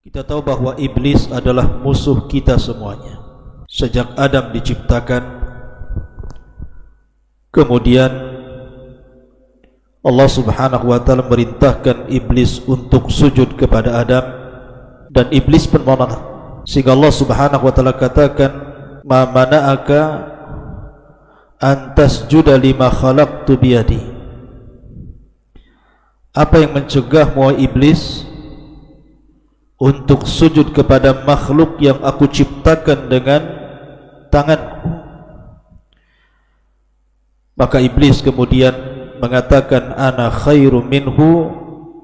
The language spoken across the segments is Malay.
Kita tahu bahwa iblis adalah musuh kita semuanya. Sejak Adam diciptakan, kemudian Allah Subhanahu wa taala merintahkan iblis untuk sujud kepada Adam, dan iblis pun menolak. Sehingga Allah Subhanahu wa taala katakan, "Ma mana'aka an tasjuda lima khalaqtu biyadi." Apa yang mencegahmu iblis untuk sujud kepada makhluk yang aku ciptakan dengan tanganku? Maka iblis kemudian mengatakan, "Ana khairu minhu,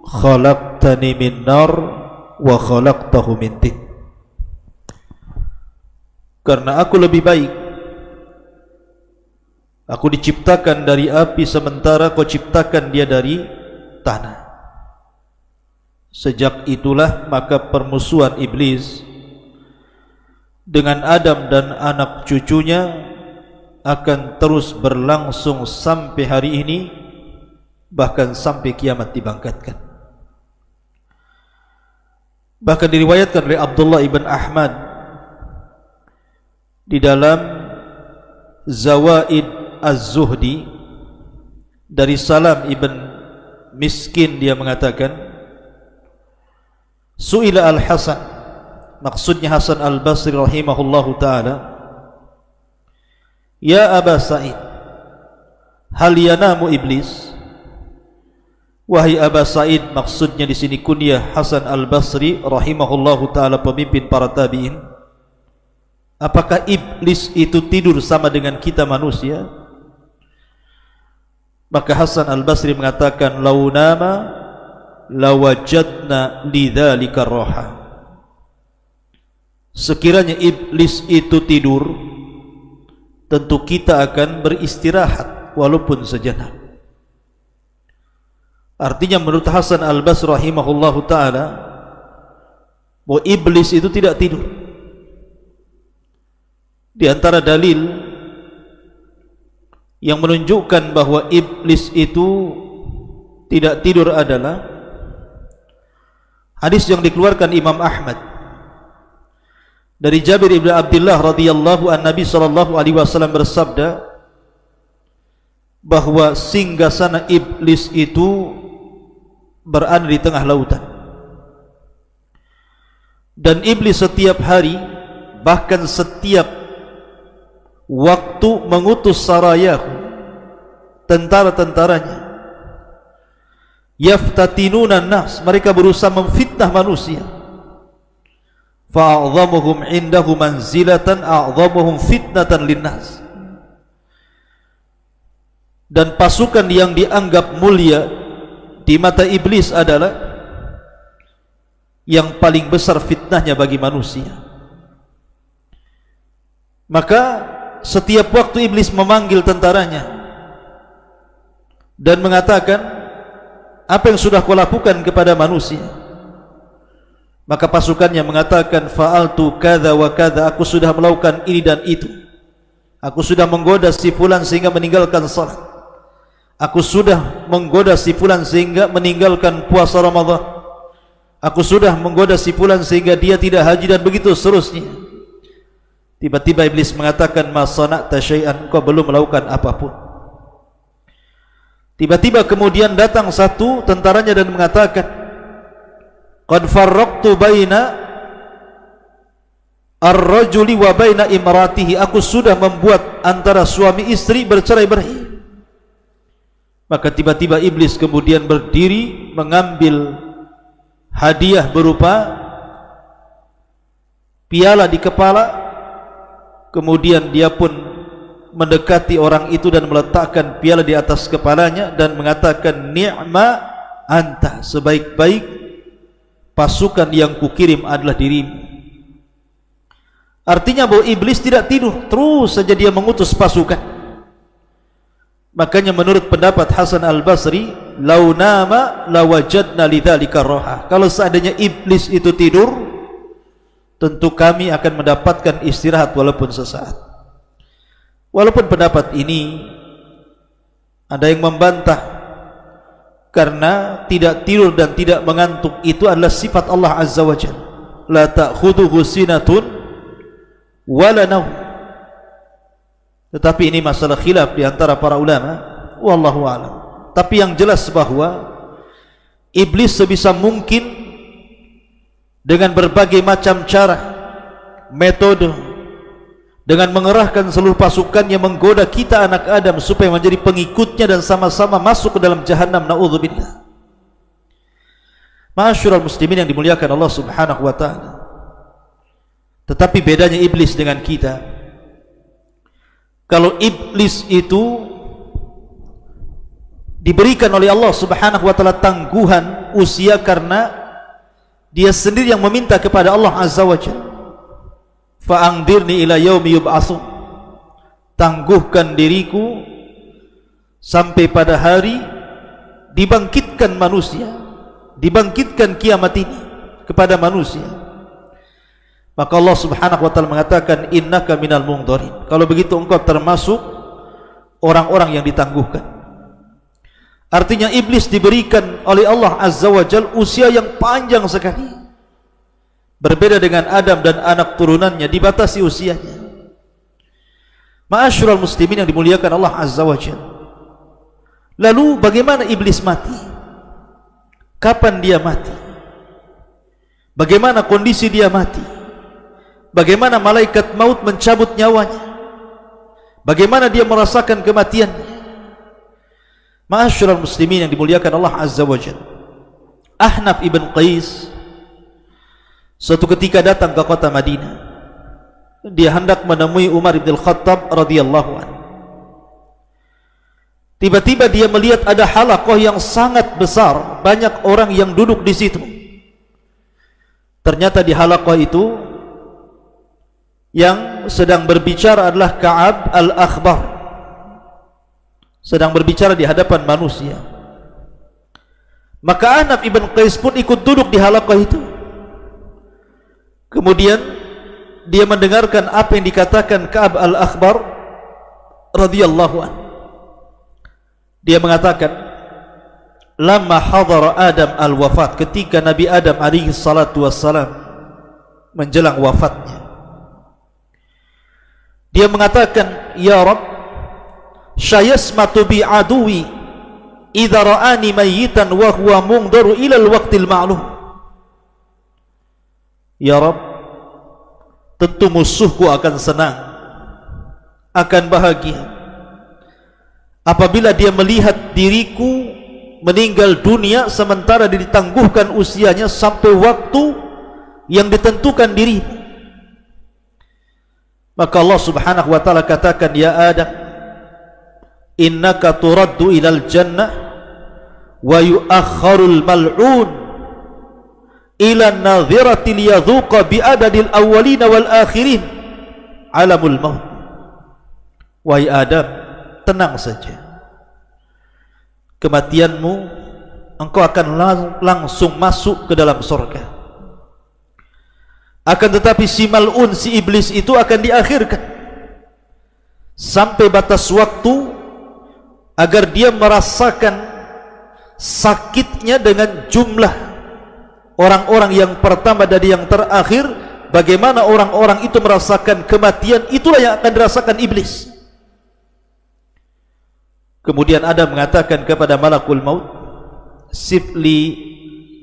khalaqtani min nar wa khalaqtahu min tin." Karena aku lebih baik, aku diciptakan dari api sementara kau ciptakan dia dari tanah. Sejak itulah maka permusuhan iblis dengan Adam dan anak cucunya akan terus berlangsung sampai hari ini, bahkan sampai kiamat dibangkitkan. Bahkan diriwayatkan oleh Abdullah ibn Ahmad di dalam Zawaid Az-Zuhdi dari Salam ibn Miskin, dia mengatakan, Su'ila al-Hasan, maksudnya Hasan al-Basri rahimahullahu ta'ala, "Ya Aba Sa'id, hal yanamu iblis?" Wahai Aba Sa'id, maksudnya di sini kunyah Hasan al-Basri rahimahullahu ta'ala, pemimpin para tabi'in, apakah iblis itu tidur sama dengan kita manusia? Maka Hasan al-Basri mengatakan, "Lau nama lawajadna lidzalika roha." Sekiranya iblis itu tidur, tentu kita akan beristirahat walaupun sejenak. Artinya menurut Hasan al-Basri rahimahullahu ta'ala, bahwa iblis itu tidak tidur. Di antara dalil yang menunjukkan bahwa iblis itu tidak tidur adalah hadis yang dikeluarkan Imam Ahmad dari Jabir ibn Abdullah radhiyallahu an, Nabi sallallahu alaihi wasallam bersabda bahwa singgasana iblis itu berada di tengah lautan, dan iblis setiap hari, bahkan setiap waktu, mengutus sarayahu, tentara-tentaranya, yaftatinuna nas, mereka berusaha memfitnah manusia, fa'adhamuhum indahu manzilatan a'dhamuhum fitnatan linnas, dan pasukan yang dianggap mulia di mata iblis adalah yang paling besar fitnahnya bagi manusia. Maka setiap waktu iblis memanggil tentaranya dan mengatakan, "Apa yang sudah kau lakukan kepada manusia?" Maka pasukannya mengatakan, "Fa'altu kadza wa kadza," aku sudah melakukan ini dan itu. Aku sudah menggoda si fulan sehingga meninggalkan salat. Aku sudah menggoda si fulan sehingga meninggalkan puasa Ramadan. Aku sudah menggoda si fulan sehingga dia tidak haji, dan begitu seterusnya. Tiba-tiba iblis mengatakan, "Ma sana'ta syai'an," kau belum melakukan apapun. Tiba-tiba kemudian datang satu tentaranya dan mengatakan, "Qad farraqtu baina ar-rajuli wa baina imratihi," aku sudah membuat antara suami istri bercerai-berai. Maka tiba-tiba iblis kemudian berdiri mengambil hadiah berupa piala di kepala. Kemudian dia pun mendekati orang itu dan meletakkan piala di atas kepalanya dan mengatakan, "Ni'ma anta," sebaik-baik pasukan yang kukirim adalah dirimu. Artinya bahwa iblis tidak tidur, terus saja dia mengutus pasukan. Makanya menurut pendapat Hasan al-Basri, "Lau nama lawajadna lidzalika roha," kalau seandainya iblis itu tidur, tentu kami akan mendapatkan istirahat walaupun sesaat. Walaupun pendapat ini ada yang membantah, karena tidak tidur dan tidak mengantuk itu adalah sifat Allah Azza wa Jalla. la ta'khudhuhu sinatun wala naum. Tetapi ini masalah khilaf di antara para ulama, wallahu a'lam. Tapi yang jelas bahwa iblis sebisa mungkin dengan berbagai macam cara, metode, dengan mengerahkan seluruh pasukannya menggoda kita anak Adam supaya menjadi pengikutnya dan sama-sama masuk ke dalam jahannam, na'udzubillah. Ma'asyiral muslimin yang dimuliakan Allah Subhanahu wa ta'ala. Tetapi bedanya iblis dengan kita, kalau iblis itu diberikan oleh Allah Subhanahu wa ta'ala tangguhan usia karena dia sendiri yang meminta kepada Allah Azza wa Jalla, fa'angdirni ila yaumi yub'atsun, tangguhkan diriku sampai pada hari dibangkitkan manusia, dibangkitkan kiamat ini kepada manusia. Maka Allah Subhanahu wa ta'ala mengatakan, innaka minal mundharin, kalau begitu engkau termasuk orang-orang yang ditangguhkan. Artinya iblis diberikan oleh Allah Azza wa Jalla usia yang panjang sekali. Berbeda dengan Adam dan anak turunannya, dibatasi usianya. Ma'asyiral muslimin yang dimuliakan Allah Azza wa Jalla. Lalu bagaimana iblis mati? Kapan dia mati? Bagaimana kondisi dia mati? Bagaimana malaikat maut mencabut nyawanya? Bagaimana dia merasakan kematiannya? Ma'asyiral muslimin yang dimuliakan Allah Azza wa Jalla. Ahnaf ibn Qais suatu ketika datang ke kota Madinah. Dia hendak menemui Umar bin Khattab radhiyallahu anhu. Tiba-tiba dia melihat ada halaqah yang sangat besar, banyak orang yang duduk di situ. Ternyata di halaqah itu yang sedang berbicara adalah Ka'ab al-Akhbar, sedang berbicara di hadapan manusia. Maka Ahnaf ibn Qais pun ikut duduk di halaqah itu. Kemudian dia mendengarkan apa yang dikatakan Ka'ab al-Akhbar radhiyallahu anhu. Dia mengatakan, lamma hadara Adam al-wafat, ketika Nabi Adam alaihi salatu wassalam menjelang wafatnya, dia mengatakan, ya Rabb, syayasmatu bi aduwi idza ra'ani mayyitan wa huwa mungdaru ila al-waqtil ma'lum. Ya Rabb, tentu musuhku akan senang, akan bahagia apabila dia melihat diriku meninggal dunia sementara ditangguhkan usianya sampai waktu yang ditentukan dirimu. Maka Allah Subhanahu wa ta'ala katakan, ya Adam, innaka turaddu ilal jannah wa yu'akharul mal'un ila nadhirati liyadhuqa bi'adadil awwalina wal akhirin alamul maut. Wahai Adam, tenang saja, kematianmu engkau akan langsung masuk ke dalam surga. Akan tetapi si mal'un, si iblis itu akan diakhirkan sampai batas waktu agar dia merasakan sakitnya dengan jumlah orang-orang yang pertama dan yang terakhir. Bagaimana orang-orang itu merasakan kematian, itulah yang akan dirasakan iblis. Kemudian Adam mengatakan kepada malakul maut, sifli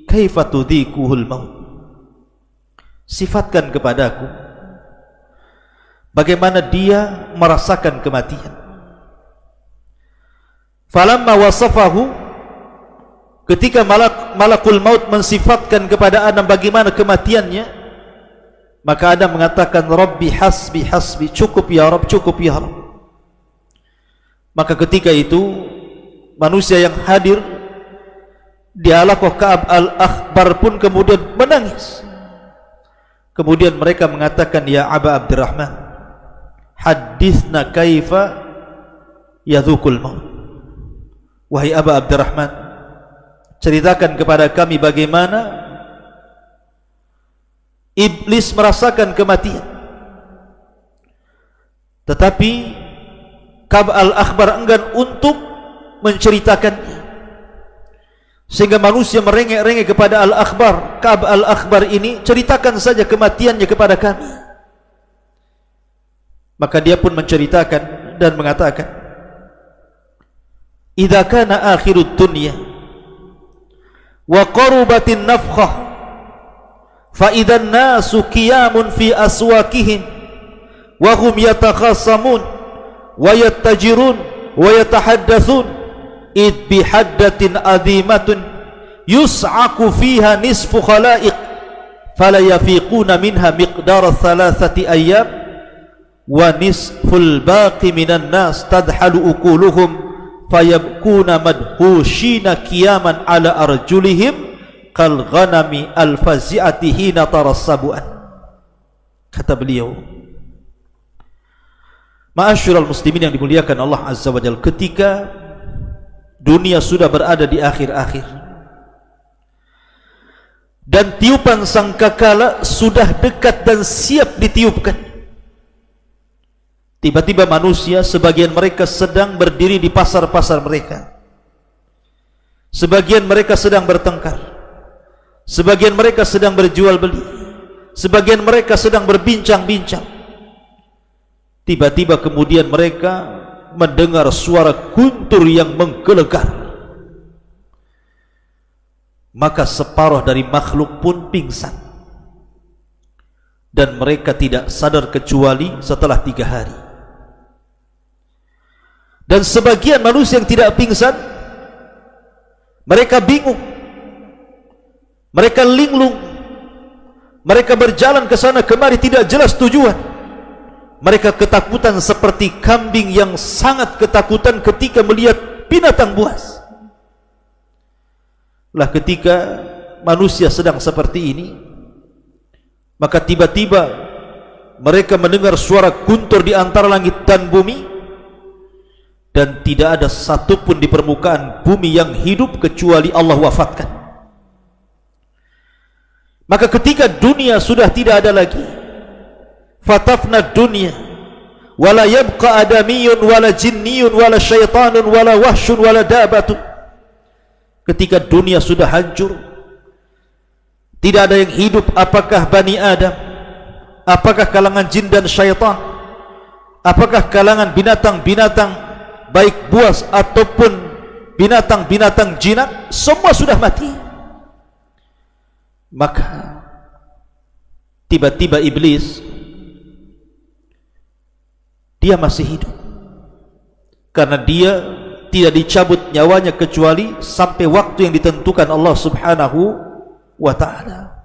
kaifa tudhikuhul maut, sifatkan kepadaku bagaimana dia merasakan kematian. Falamma wasafahu, ketika malakul maut mensifatkan kepada Adam bagaimana kematiannya, maka Adam mengatakan, Rabbi hasbi hasbi, cukup ya Rabb, cukup ya Rabb. Maka ketika itu manusia yang hadir di halaqah Ka'ab al-Akhbar pun kemudian menangis. Kemudian mereka mengatakan, ya Aba Abdurrahman, hadithna kaifa yadhukul maut. Wahai Aba Abdurrahman, ceritakan kepada kami bagaimana iblis merasakan kematian. Tetapi Ka'ab al-Akhbar enggan untuk menceritakannya. sehingga manusia merengek-rengek kepada Al-Akhbar. Ka'ab Al-Akhbar ini, ceritakan saja kematiannya kepada kami. Maka dia pun menceritakan dan mengatakan, idza kana akhirud dunya wa qarubatin nafkhah fa idzan nasu qiyamun fi aswaqihim wa hum yatakhasamun wa yattajirun wa yatahaddatsun id bihaddatin azimatun yus'aku fiha nisfu khalaiq fala yafiquna minha miqdara thalathati ayyam wa nisful baqi minan nas tadhalu uquluhum fayabkuna madhushina qiyaman ala arjulihim kal ghanami al fazi'ati hina tarassabuan. Kata beliau, ma'asyiral muslimin yang dimuliakan Allah Azza wa Jalla, ketika dunia sudah berada di akhir-akhir dan tiupan sangkakala sudah dekat dan siap ditiupkan, tiba-tiba manusia, sebagian mereka sedang berdiri di pasar-pasar mereka, sebagian mereka sedang bertengkar, sebagian mereka sedang berjual beli, sebagian mereka sedang berbincang-bincang. Tiba-tiba kemudian mereka mendengar suara guntur yang menggelegar. Maka separuh dari makhluk pun pingsan, dan mereka tidak sadar kecuali setelah 3 hari. Dan sebagian manusia yang tidak pingsan, mereka bingung, mereka linglung, mereka berjalan ke sana kemari tidak jelas tujuan. Mereka ketakutan seperti kambing yang sangat ketakutan ketika melihat binatang buas. Lah ketika manusia sedang seperti ini, maka tiba-tiba mereka mendengar suara guntur di antara langit dan bumi, dan tidak ada satupun di permukaan bumi yang hidup kecuali Allah wafatkan. Maka ketika dunia sudah tidak ada lagi, fatafna dunya wala yabqa adamiyun wala jinniyun wala syaitanun wala wahsyun wala dabatun. Ketika dunia sudah hancur, tidak ada yang hidup, apakah Bani Adam, apakah kalangan jin dan syaitan, apakah kalangan binatang-binatang baik buas ataupun binatang-binatang jinak, semua sudah mati. Maka tiba-tiba iblis, dia masih hidup, karena dia tidak dicabut nyawanya kecuali sampai waktu yang ditentukan Allah Subhanahu wa ta'ala.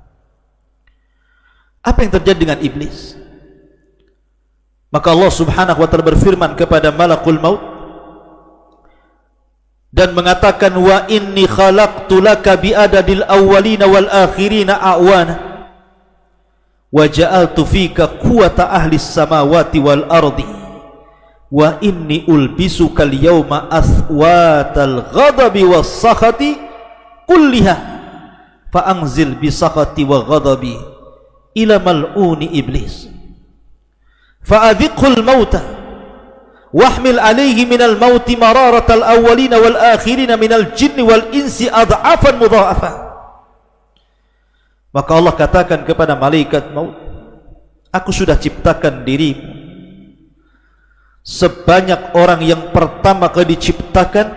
Apa yang terjadi dengan iblis? Maka Allah Subhanahu wa ta'ala berfirman kepada malakul maut dan mengatakan, wa inni khalaqtu laka bi'adadil awwalina wal akhirina a'wana wa ja'altu fika quwwata ahli samawati wal ardi wa inni ulbisuka al-yawma athwatal ghadabi was sakhati kulliha fa anzil bi sakhati wa ghadabi ila mal'uni iblis fa adhiqhul mauta wahmil alayhi minal mauti mararatal awwalina wal akhirina minal jinni wal insi adhafan mudha'afa. Maka Allah katakan kepada malaikat maut, aku sudah ciptakan dirimu sebanyak orang yang pertama kali diciptakan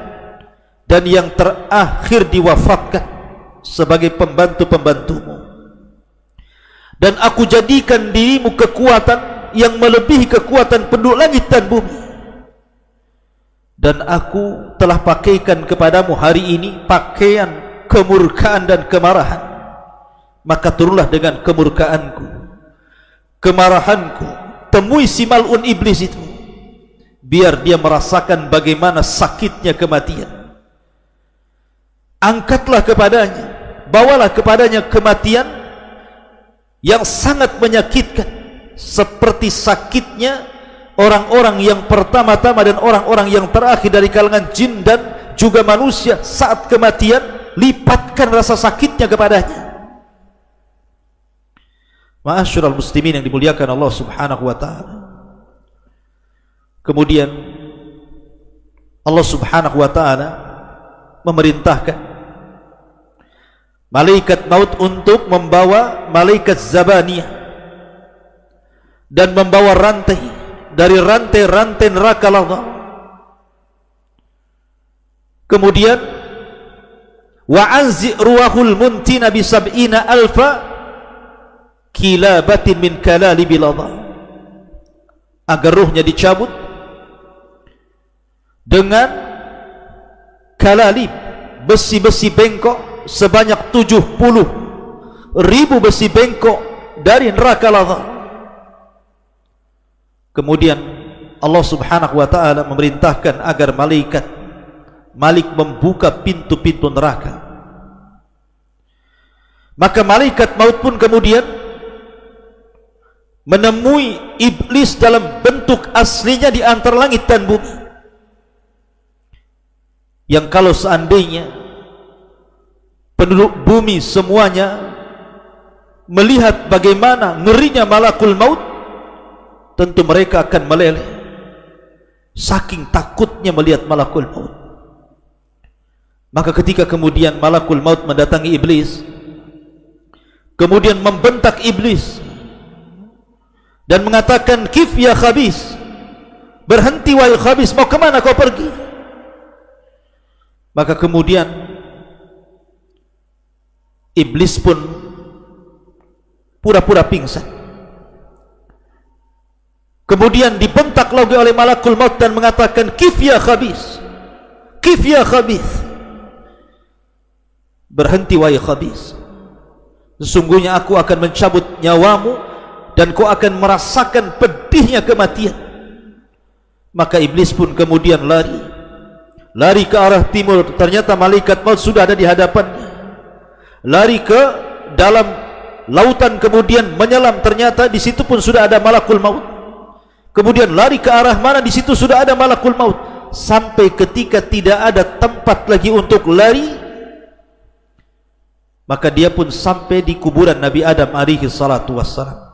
dan yang terakhir diwafatkan sebagai pembantu-pembantumu, dan aku jadikan dirimu kekuatan yang melebihi kekuatan penduduk langit dan bumi, dan aku telah pakaikan kepadamu hari ini pakaian kemurkaan dan kemarahan. Maka turunlah dengan kemurkaanku, kemarahanku, temui si mal'un iblis itu, biar dia merasakan bagaimana sakitnya kematian. Angkatlah kepadanya, bawalah kepadanya kematian yang sangat menyakitkan, seperti sakitnya orang-orang yang pertama-tama dan orang-orang yang terakhir dari kalangan jin dan juga manusia saat kematian. Lipatkan rasa sakitnya kepadanya. Ma'asyiral muslimin yang dimuliakan Allah Subhanahu wa ta'ala. Kemudian Allah Subhanahu wa ta'ala memerintahkan malaikat maut untuk membawa malaikat Zabaniyah dan membawa rantai dari rantai-rantai neraka lazah. Kemudian wa anzi ruahul muntina bi sab'ina alfa kilabatin min kalalibil lazah, agar ruhnya dicabut dengan kalalib, besi-besi bengkok sebanyak 70.000 besi bengkok dari neraka lazah. Kemudian Allah subhanahu wa ta'ala memerintahkan agar Malik membuka pintu-pintu neraka. Maka malaikat maut pun kemudian menemui iblis dalam bentuk aslinya di antara langit dan bumi, yang kalau seandainya penduduk bumi semuanya melihat bagaimana ngerinya malakul maut, tentu mereka akan meleleh saking takutnya melihat malakul maut. Maka ketika kemudian malakul maut mendatangi iblis, kemudian membentak iblis dan mengatakan, kif ya khabis, berhenti wahai khabis, mau kemana kau pergi? Maka kemudian iblis pun pura-pura pingsan. Kemudian dibentak lagi oleh malakul maut dan mengatakan, kif ya khabis, kif ya khabis, berhenti wahai khabis, sesungguhnya aku akan mencabut nyawamu dan kau akan merasakan pedihnya kematian. Maka iblis pun kemudian lari ke arah timur. Ternyata malaikat maut sudah ada di hadapannya. Lari ke dalam lautan, kemudian menyelam, ternyata di situ pun sudah ada malakul maut. Kemudian lari ke arah mana, di situ sudah ada malakul maut. Sampai ketika tidak ada tempat lagi untuk lari, maka dia pun sampai di kuburan Nabi Adam alaihi salatu wassalam.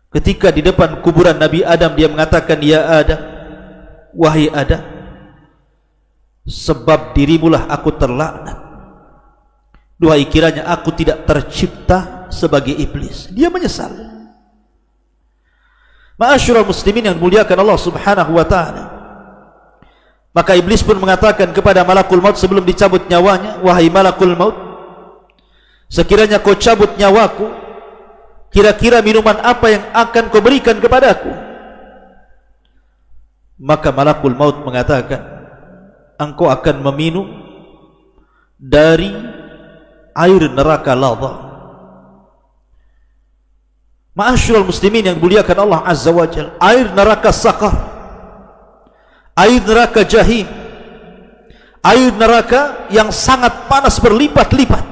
Ketika di depan kuburan Nabi Adam, dia mengatakan, ya Adam, wahai Adam, sebab dirimulah aku terlaknat. Duhai kiranya aku tidak tercipta sebagai iblis. Dia menyesal. Ma'asyiral muslimin yang muliakan Allah subhanahu wa ta'ala. Maka iblis pun mengatakan kepada malakul maut sebelum dicabut nyawanya, wahai malakul maut, sekiranya kau cabut nyawaku, kira-kira minuman apa yang akan kau berikan kepadaku? Maka malakul maut mengatakan, engkau akan meminum dari air neraka lazah. Ma'asyiral muslimin yang muliakan Allah azza wa jalla, air neraka Saqar, air neraka Jahim, air neraka yang sangat panas berlipat-lipat.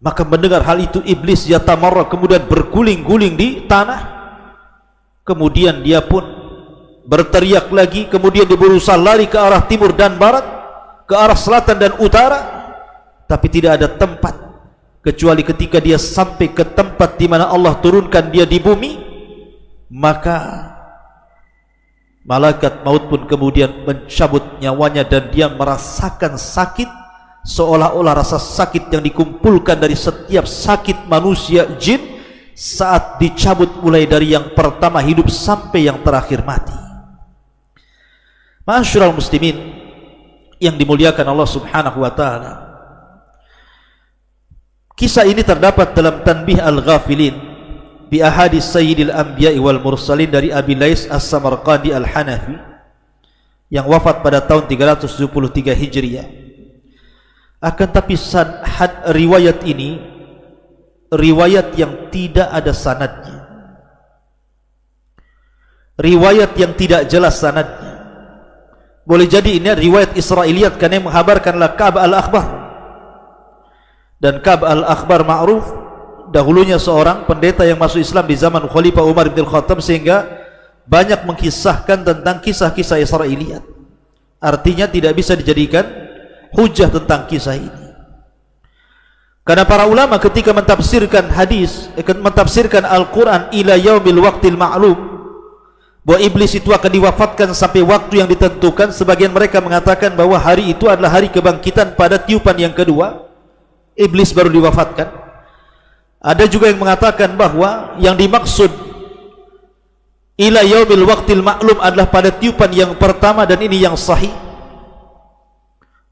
Maka mendengar hal itu iblis yatamarra, kemudian berguling-guling di tanah. Kemudian dia pun berteriak lagi, kemudian dia berusaha lari ke arah timur dan barat, ke arah selatan dan utara, tapi tidak ada tempat kecuali ketika dia sampai ke tempat di mana Allah turunkan dia di bumi. Maka malaikat maut pun kemudian mencabut nyawanya dan dia merasakan sakit, seolah-olah rasa sakit yang dikumpulkan dari setiap sakit manusia jin saat dicabut mulai dari yang pertama hidup sampai yang terakhir mati. Ma'asyiral muslimin yang dimuliakan Allah subhanahu wa ta'ala, kisah ini terdapat dalam Tanbih Al-Ghafilin bi ahadits sayyidil anbiya'i wal mursalin dari Abi Lais As-Samarqandi Al-Hanafi yang wafat pada tahun 373 Hijriah. Akan tapi riwayat ini riwayat yang tidak ada sanadnya, riwayat yang tidak jelas sanadnya. Boleh jadi ini riwayat Israiliyat karena yang menghabarkanlah Ka'b al-Akhbar, dan Ka'b al-Akhbar ma'ruf dahulunya seorang pendeta yang masuk Islam di zaman Khalifah Umar bin Khattab, sehingga banyak mengkisahkan tentang kisah-kisah Israiliyat. Artinya tidak bisa dijadikan hujah tentang kisah ini, karena para ulama ketika mentafsirkan hadis, mentafsirkan Al-Quran ila yaumil waqtil ma'lum, bahwa iblis itu akan diwafatkan sampai waktu yang ditentukan. Sebagian mereka mengatakan bahwa hari itu adalah hari kebangkitan pada tiupan yang kedua. iblis baru diwafatkan. Ada juga yang mengatakan bahwa yang dimaksud ila yaumil waqtil ma'lum adalah pada tiupan yang pertama, dan ini yang sahih.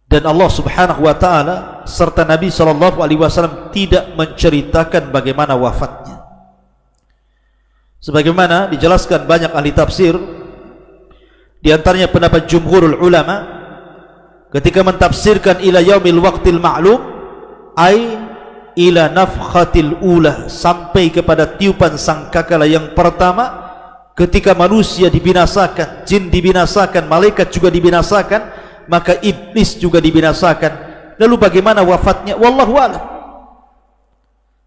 Dan Allah Subhanahu wa taala serta Nabi sallallahu alaihi wasallam tidak menceritakan bagaimana wafatnya. Sebagaimana dijelaskan banyak ahli tafsir, di antaranya pendapat jumhurul ulama ketika mentafsirkan ila yaumil waqtil ma'lum ai ila nafkhatil ula, sampai kepada tiupan sangkakala yang pertama ketika manusia dibinasakan, jin dibinasakan, malaikat juga dibinasakan, maka iblis juga dibinasakan. Lalu bagaimana wafatnya? Wallahu a'lam.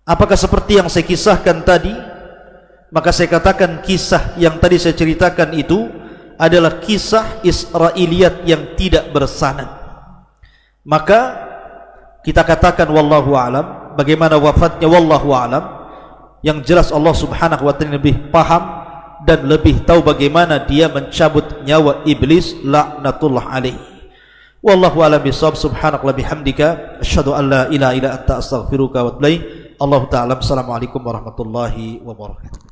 Apakah seperti yang saya kisahkan tadi? Maka saya katakan kisah yang tadi saya ceritakan itu adalah kisah Israiliyat yang tidak bersanad. Maka kita katakan wallahu a'lam. Bagaimana wafatnya? Wallahu a'lam. Yang jelas Allah Subhanahu wa ta'ala lebih paham dan lebih tahu bagaimana dia mencabut nyawa iblis laknatullah alaihi. Wallahu a'lam bishawab. Subhanakallahumma bihamdika asyhadu an la ilaha illa anta astaghfiruka wa atubu ilaik. Allahu ta'ala. Assalamualaikum warahmatullahi wabarakatuh.